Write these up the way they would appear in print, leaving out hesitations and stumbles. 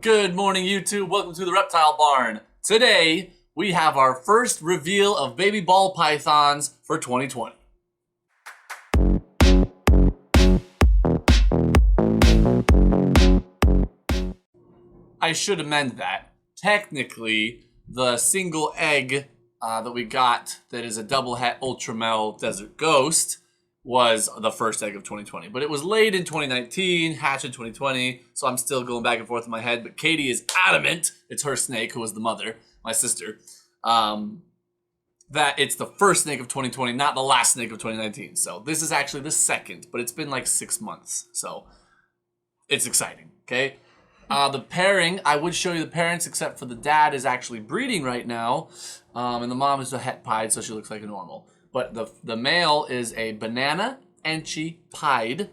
Good morning, YouTube. Welcome to the Reptile Barn. Today, we have our first reveal of baby ball pythons for 2020. I should amend that. Technically, the single egg that we got that is a double het ultramel desert ghost was the first egg of 2020. But it was laid in 2019, hatched in 2020, so I'm still going back and forth in my head. But Katie is adamant, it's her snake, who was the mother, my sister, that it's the first snake of 2020, not the last snake of 2019. So this is actually the second, but it's been like 6 months. So it's exciting, okay? The pairing, I would show you the parents, except for the dad is actually breeding right now, and the mom is a het pied, so she looks like a normal. But the male is a Banana Enchi Pied,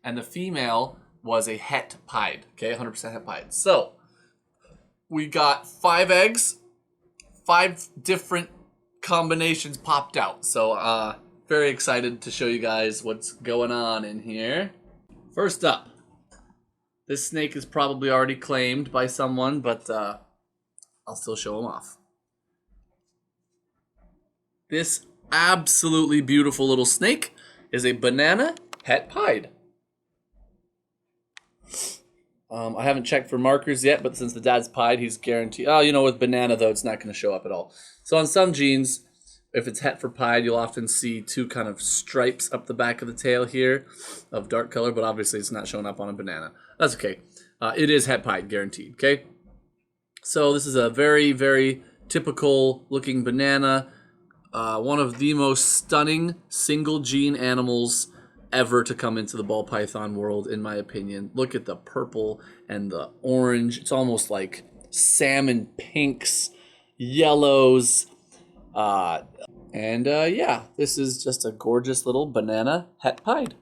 and the female was a het pied, okay, 100% het pied. So we got 5 eggs, 5 different combinations popped out. So very excited to show you guys what's going on in here. First up. This snake is probably already claimed by someone, but I'll still show him off. This absolutely beautiful little snake is a Banana Het Pied. I haven't checked for markers yet, but since the dad's pied, he's guaranteed. Oh, you know, with banana, though, it's not going to show up at all. So on some genes, if it's het for pied, you'll often see 2 kind of stripes up the back of the tail here of dark color, but obviously it's not showing up on a banana. That's okay. It is het pied, guaranteed, okay? So this is a very, very typical looking banana. One of the most stunning single gene animals ever to come into the ball python world, in my opinion. Look at the purple and the orange. It's almost like salmon pinks, yellows. Yeah, this is just a gorgeous little Banana Het Pied.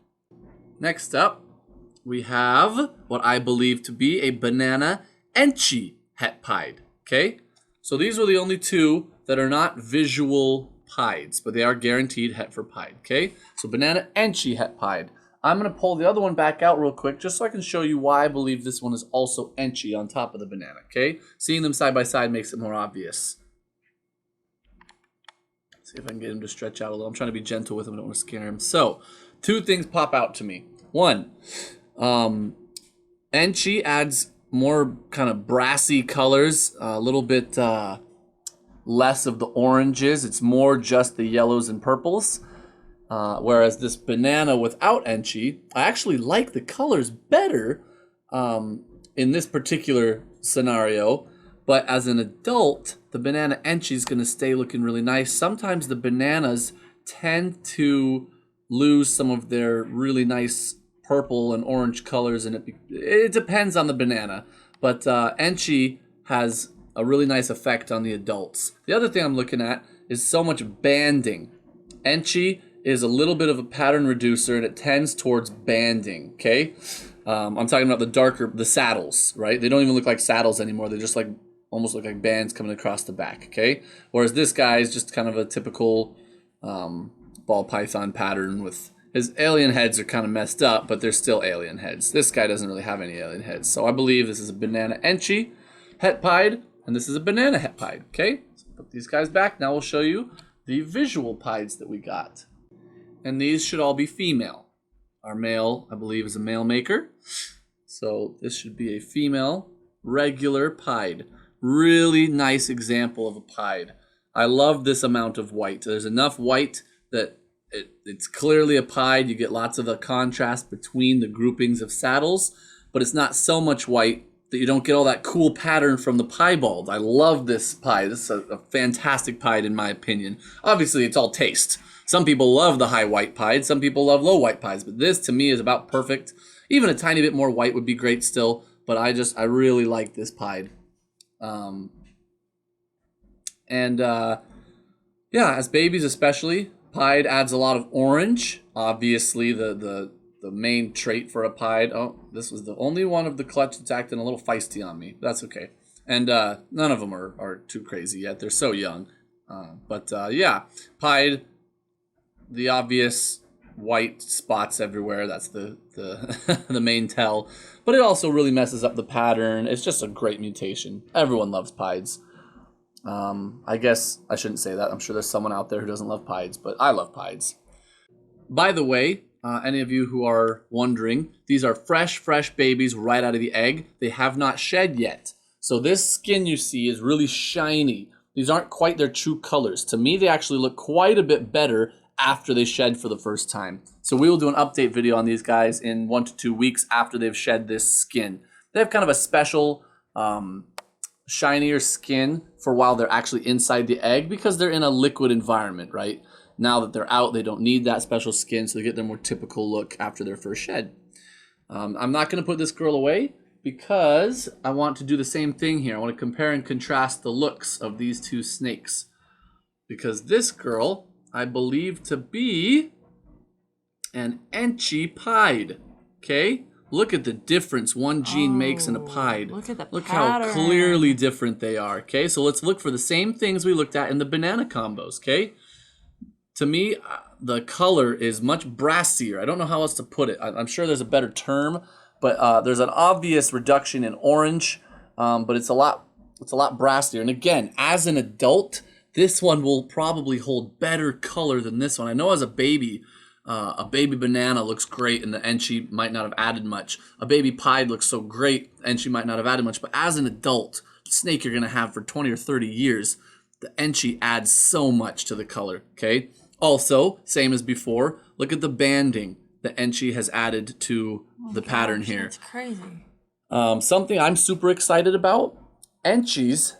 Next up, we have what I believe to be a Banana Enchi Het Pied. Okay, so these were the only 2 that are not visual pieds, but they are guaranteed het for pied. Okay, so Banana Enchi Het Pied. I'm gonna pull the other one back out real quick just so I can show you why I believe this one is also Enchi on top of the banana. Okay, seeing them side by side makes it more obvious. See if I can get him to stretch out a little. I'm trying to be gentle with him. I don't want to scare him. So, 2 things pop out to me. 1, Enchi adds more kind of brassy colors, a little bit less of the oranges. It's more just the yellows and purples. Whereas this banana without Enchi, I actually like the colors better in this particular scenario. But as an adult, the Banana Enchi is going to stay looking really nice. Sometimes the bananas tend to lose some of their really nice purple and orange colors, and it depends on the banana. But Enchi has a really nice effect on the adults. The other thing I'm looking at is so much banding. Enchi is a little bit of a pattern reducer, and it tends towards banding, okay? I'm talking about the saddles, right? They don't even look like saddles anymore. They're just like almost look like bands coming across the back, okay? Whereas this guy is just kind of a typical ball python pattern with his alien heads are kind of messed up, but they're still alien heads. This guy doesn't really have any alien heads. So I believe this is a Banana Enchi Het Pied, and this is a Banana Het Pied, okay? So put these guys back. Now we'll show you the visual pieds that we got. And these should all be female. Our male, I believe, is a male maker. So this should be a female regular pied. Really nice example of a pied. I love this amount of white. There's enough white that it's clearly a pied. You get lots of the contrast between the groupings of saddles, but it's not so much white that you don't get all that cool pattern from the piebald. I love this pied. This is a fantastic pied in my opinion. Obviously, it's all taste. Some people love the high white pied. Some people love low white pieds, but this to me is about perfect. Even a tiny bit more white would be great still, but I really like this pied. Yeah, as babies especially, pied adds a lot of orange. Obviously, the main trait for a pied. Oh, this was the only one of the clutch that's acting a little feisty on me. That's okay. And none of them are too crazy yet. They're so young. Yeah, pied, the obvious white spots everywhere. That's the the main tell. But it also really messes up the pattern. It's just a great mutation. Everyone loves pieds. I guess I shouldn't say that. I'm sure there's someone out there who doesn't love pieds, but I love pieds. By the way, any of you who are wondering, these are fresh babies right out of the egg. They have not shed yet. So this skin you see is really shiny. These aren't quite their true colors. To me, they actually look quite a bit better after they shed for the first time. So we will do an update video on these guys in 1 to 2 weeks after they've shed this skin. They have kind of a special shinier skin for while they're actually inside the egg because they're in a liquid environment, right? Now that they're out, they don't need that special skin, so they get their more typical look after their first shed. I'm not going to put this girl away because I want to do the same thing here. I want to compare and contrast the looks of these two snakes. Because this girl, I believe to be an Enchi Pied. Okay? Look at the difference one gene makes in a pied. Look at the Look pattern. how clearly different they are. Okay? So let's look for the same things we looked at in the banana combos. Okay? To me, the color is much brassier. I don't know how else to put it. I'm sure there's a better term, but there's an obvious reduction in orange, but it's a lot brassier. And again, as an adult, this one will probably hold better color than this one. I know as a baby banana looks great and the Enchi might not have added much. A baby pied looks so great, Enchi might not have added much. But as an adult snake you're gonna have for 20 or 30 years, the Enchi adds so much to the color, okay? Also, same as before, look at the banding that Enchi has added to the pattern here. That's crazy. Something I'm super excited about, Enchis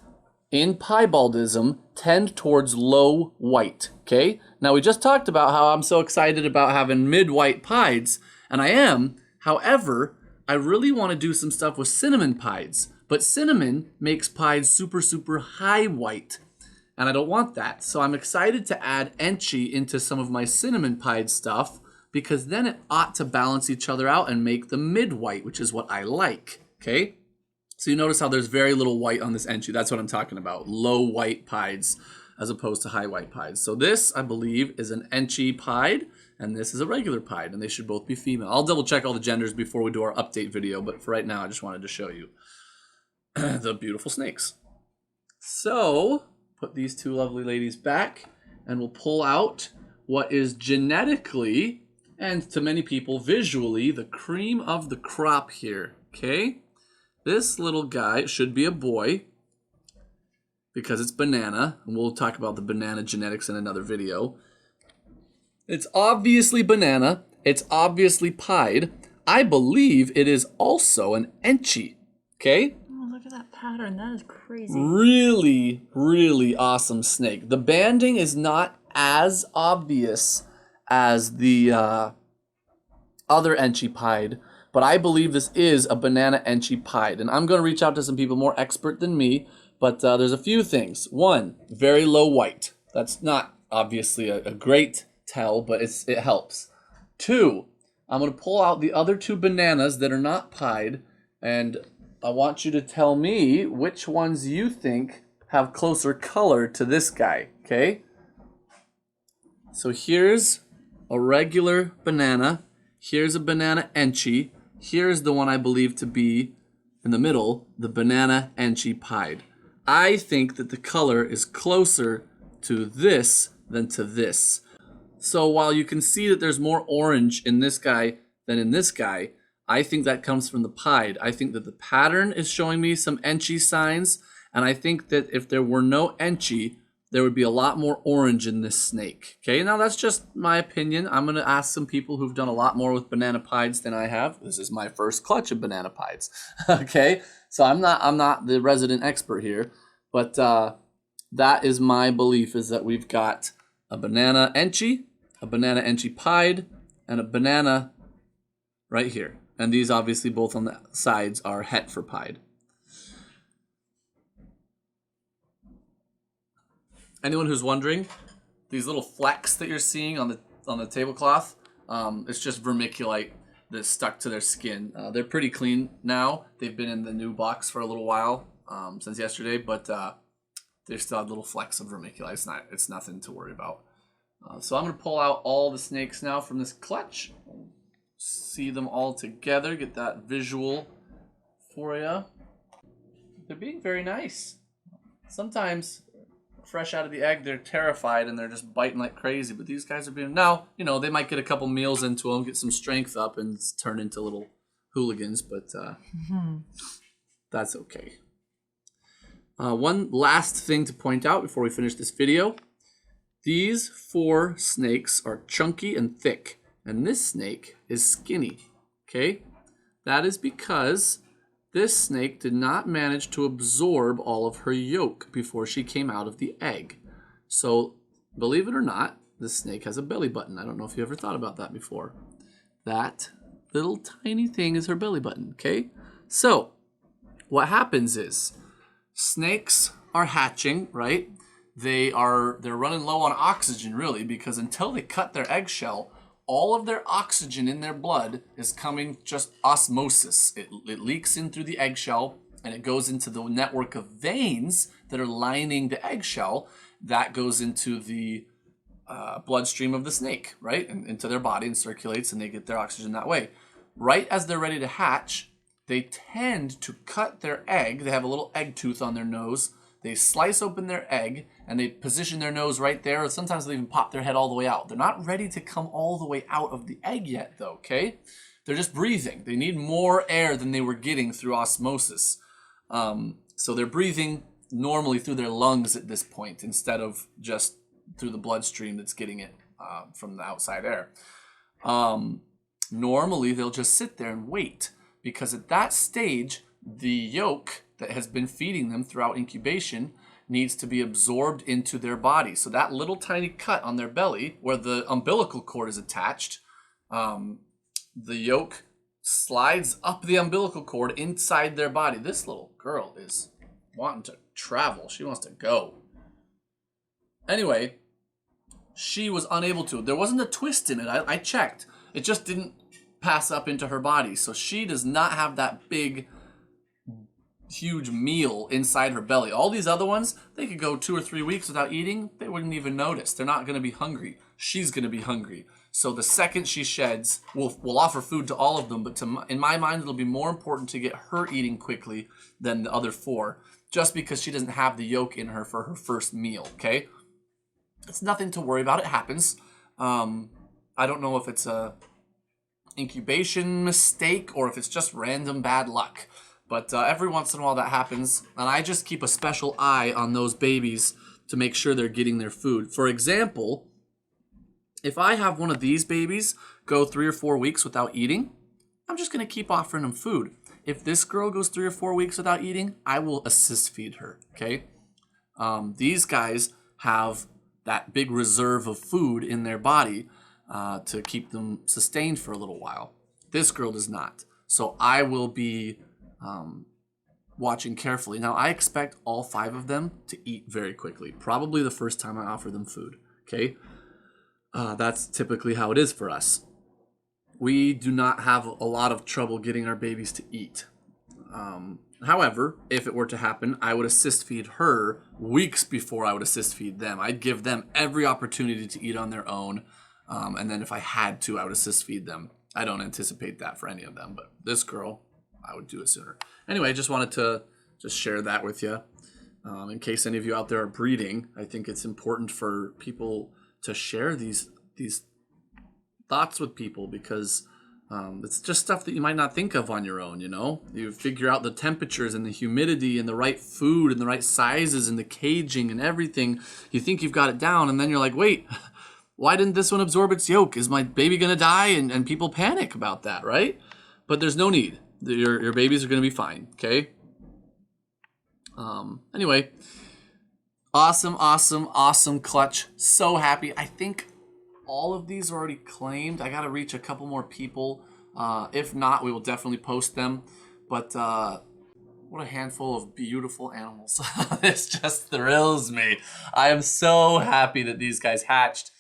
in piebaldism tend towards low white, okay? Now we just talked about how I'm so excited about having mid-white pieds, and I am. However, I really want to do some stuff with cinnamon pieds, but cinnamon makes pieds super high white. And I don't want that. So I'm excited to add Enchi into some of my cinnamon pied stuff because then it ought to balance each other out and make the mid-white, which is what I like, okay? So you notice how there's very little white on this Enchi. That's what I'm talking about. Low white pieds as opposed to high white pieds. So this, I believe, is an Enchi pied and this is a regular pied and they should both be female. I'll double check all the genders before we do our update video, but for right now, I just wanted to show you the beautiful snakes. So put these two lovely ladies back and we'll pull out what is genetically and to many people visually the cream of the crop here, okay? This little guy should be a boy because it's banana, and we'll talk about the banana genetics in another video. It's obviously banana, it's obviously pied. I believe it is also an Enchi, okay? Look at that pattern. That is crazy. Really awesome snake. The banding is not as obvious as the other Enchi pied, but I believe this is a banana Enchi pied. And I'm going to reach out to some people more expert than me, but there's a few things. One, very low white. That's not obviously a great tell, but it helps. Two, I'm going to pull out the other two bananas that are not pied, and I want you to tell me which ones you think have closer color to this guy, okay? So here's a regular banana. Here's a banana Enchi. Here's the one I believe to be, in the middle, the banana Enchi pied. I think that the color is closer to this than to this. So while you can see that there's more orange in this guy than in this guy, I think that comes from the pied. I think that the pattern is showing me some Enchi signs, and I think that if there were no Enchi, there would be a lot more orange in this snake. Okay, now that's just my opinion. I'm gonna ask some people who've done a lot more with banana pieds than I have. This is my first clutch of banana pieds. Okay, so I'm not the resident expert here, but that is my belief, is that we've got a banana Enchi pied, and a banana right here. And these obviously both on the sides are het for pied. Anyone who's wondering, these little flecks that you're seeing on the tablecloth, it's just vermiculite that's stuck to their skin. They're pretty clean now. They've been in the new box for a little while, since yesterday, but they still have little flecks of vermiculite. It's nothing to worry about. So I'm going to pull out all the snakes now from this clutch. See them all together, get that visual for you. They're being very nice. Sometimes, fresh out of the egg, they're terrified and they're just biting like crazy. But these guys are being... Now, you know, they might get a couple meals into them, get some strength up, and turn into little hooligans. But that's okay. One last thing to point out before we finish this video. These 4 snakes are chunky and thick, and this snake is skinny, okay? That is because this snake did not manage to absorb all of her yolk before she came out of the egg. So, believe it or not, this snake has a belly button. I don't know if you ever thought about that before. That little tiny thing is her belly button, okay? So, what happens is, snakes are hatching, right? They're running low on oxygen, really, because until they cut their eggshell, all of their oxygen in their blood is coming just osmosis. It leaks in through the eggshell, and it goes into the network of veins that are lining the eggshell. That goes into the bloodstream of the snake, right? And into their body and circulates, and they get their oxygen that way. Right as they're ready to hatch, they tend to cut their egg. They have a little egg tooth on their nose. They slice open their egg, and they position their nose right there, or sometimes they even pop their head all the way out. They're not ready to come all the way out of the egg yet, though, okay? They're just breathing. They need more air than they were getting through osmosis. So they're breathing normally through their lungs at this point, instead of just through the bloodstream that's getting it from the outside air. Normally, they'll just sit there and wait, because at that stage, the yolk that has been feeding them throughout incubation needs to be absorbed into their body. So that little tiny cut on their belly where the umbilical cord is attached, the yolk slides up the umbilical cord inside their body. This little girl is wanting to travel. She wants to go. Anyway, she was unable to. There wasn't a twist in it. I checked. It just didn't pass up into her body. So she does not have that big, huge meal inside her belly. All these other ones, they could go 2 or 3 weeks without eating. They wouldn't even notice. They're not going to be hungry. She's going to be hungry. So the second she sheds, we'll offer food to all of them. But in my mind, it'll be more important to get her eating quickly than the other 4. Just because she doesn't have the yolk in her for her first meal, okay? It's nothing to worry about. It happens. I don't know if it's a incubation mistake or if it's just random bad luck. But every once in a while that happens, and I just keep a special eye on those babies to make sure they're getting their food. For example, if I have one of these babies go 3 or 4 weeks without eating, I'm just going to keep offering them food. If this girl goes 3 or 4 weeks without eating, I will assist feed her, okay? These guys have that big reserve of food in their body to keep them sustained for a little while. This girl does not. So I will be watching carefully. Now, I expect all 5 of them to eat very quickly. Probably the first time I offer them food, okay? That's typically how it is for us. We do not have a lot of trouble getting our babies to eat. However, if it were to happen, I would assist feed her weeks before I would assist feed them. I'd give them every opportunity to eat on their own. And then if I had to, I would assist feed them. I don't anticipate that for any of them, but this girl, I would do it sooner. Anyway, I just wanted to just share that with you. In case any of you out there are breeding, I think it's important for people to share these thoughts with people, because it's just stuff that you might not think of on your own, you know? You figure out the temperatures and the humidity and the right food and the right sizes and the caging and everything. You think you've got it down, and then you're like, wait, why didn't this one absorb its yolk? Is my baby going to die? And people panic about that, right? But there's no need. Your babies are going to be fine, okay? Anyway, awesome clutch. So happy. I think all of these are already claimed. I got to reach a couple more people. If not, we will definitely post them. But what a handful of beautiful animals. This just thrills me. I am so happy that these guys hatched.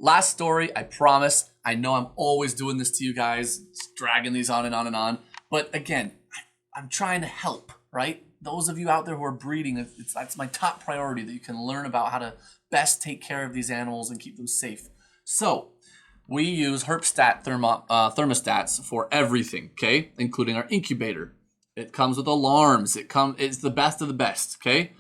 Last story, I promise. I know I'm always doing this to you guys, just dragging these on and on and on. But again, I'm trying to help, right? those of you out there who are breeding, that's my top priority, that you can learn about how to best take care of these animals and keep them safe. So we use Herpstat thermostats for everything, okay? Including our incubator. It comes with alarms. It's the best of the best, okay?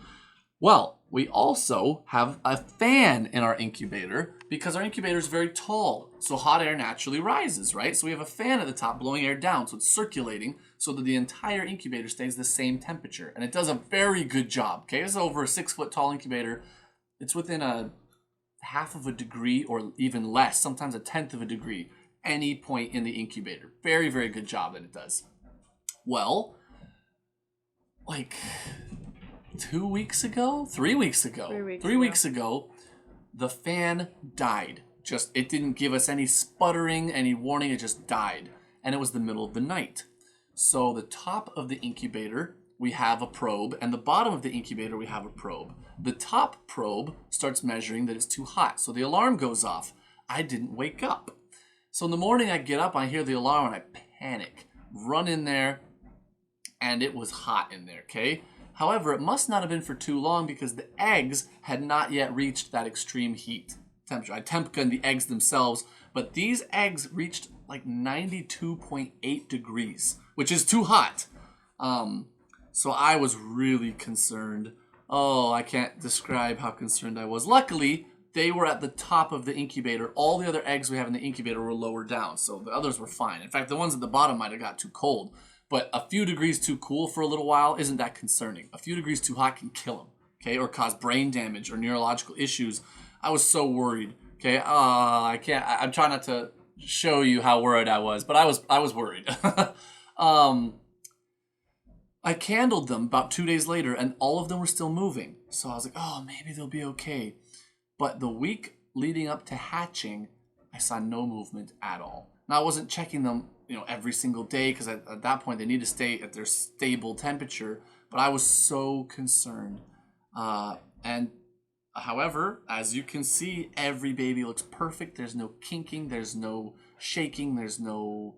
Well, we also have a fan in our incubator because our incubator is very tall. So hot air naturally rises, right? So we have a fan at the top blowing air down. So it's circulating so that the entire incubator stays the same temperature. And it does a very good job, okay? It's over a 6-foot tall incubator. It's within a half of a degree or even less, sometimes a tenth of a degree, any point in the incubator. Very, very good job that it does. Well, like 3 weeks ago, the fan died. It didn't give us any sputtering, any warning, it just died. And it was the middle of the night. So the top of the incubator, we have a probe, and the bottom of the incubator, we have a probe. The top probe starts measuring that it's too hot, so the alarm goes off. I didn't wake up. So in the morning, I get up, I hear the alarm, and I panic. Run in there, and it was hot in there, okay? However, it must not have been for too long because the eggs had not yet reached that extreme heat temperature. I temp gunned the eggs themselves, but these eggs reached like 92.8 degrees, which is too hot. So I was really concerned. Oh, I can't describe how concerned I was. Luckily, they were at the top of the incubator. All the other eggs we have in the incubator were lower down, so the others were fine. In fact, the ones at the bottom might have got too cold. But a few degrees too cool for a little while isn't that concerning. A few degrees too hot can kill them, okay, or cause brain damage or neurological issues. I was so worried, okay. I'm trying not to show you how worried I was, but I was worried. I candled them about 2 days later, and all of them were still moving. So I was like, oh, maybe they'll be okay. But the week leading up to hatching, I saw no movement at all. Now I wasn't checking them, every single day because at that point they need to stay at their stable temperature. But I was so concerned. And however, as you can see, every baby looks perfect. There's no kinking. There's no shaking. There's no,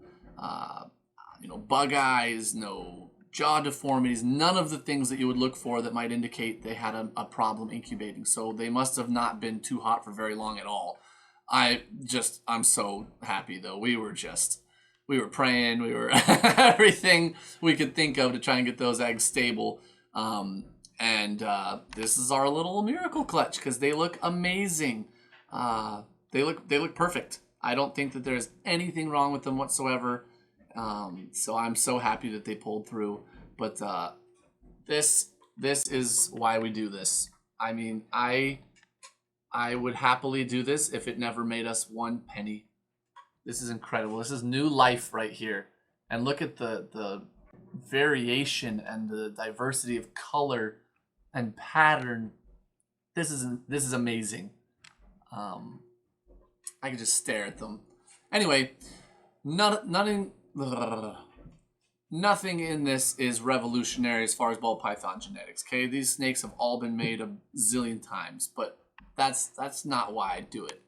bug eyes. No jaw deformities. None of the things that you would look for that might indicate they had a problem incubating. So they must have not been too hot for very long at all. I'm so happy though. We were praying, we were everything we could think of to try and get those eggs stable. This is our little miracle clutch because they look amazing. They look perfect. I don't think that there's anything wrong with them whatsoever. So I'm so happy that they pulled through. But this is why we do this. I mean, I would happily do this if it never made us one penny. This is incredible. This is new life right here. And look at the variation and the diversity of color and pattern. This is amazing. I could just stare at them. Anyway, nothing in this is revolutionary as far as ball python genetics. Okay, these snakes have all been made a zillion times, but that's not why I do it.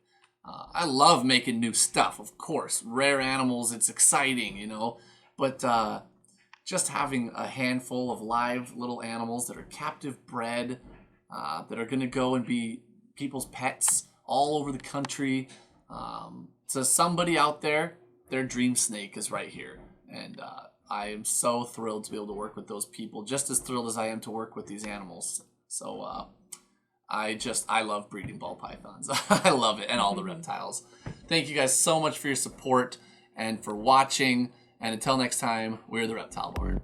I love making new stuff, of course. Rare animals, it's exciting, But just having a handful of live little animals that are captive bred, that are going to go and be people's pets all over the country. So somebody out there, their dream snake is right here. And I am so thrilled to be able to work with those people, just as thrilled as I am to work with these animals. So I love breeding ball pythons. I love it, and all the reptiles. Thank you guys so much for your support and for watching. And until next time, we're the Reptile Barn.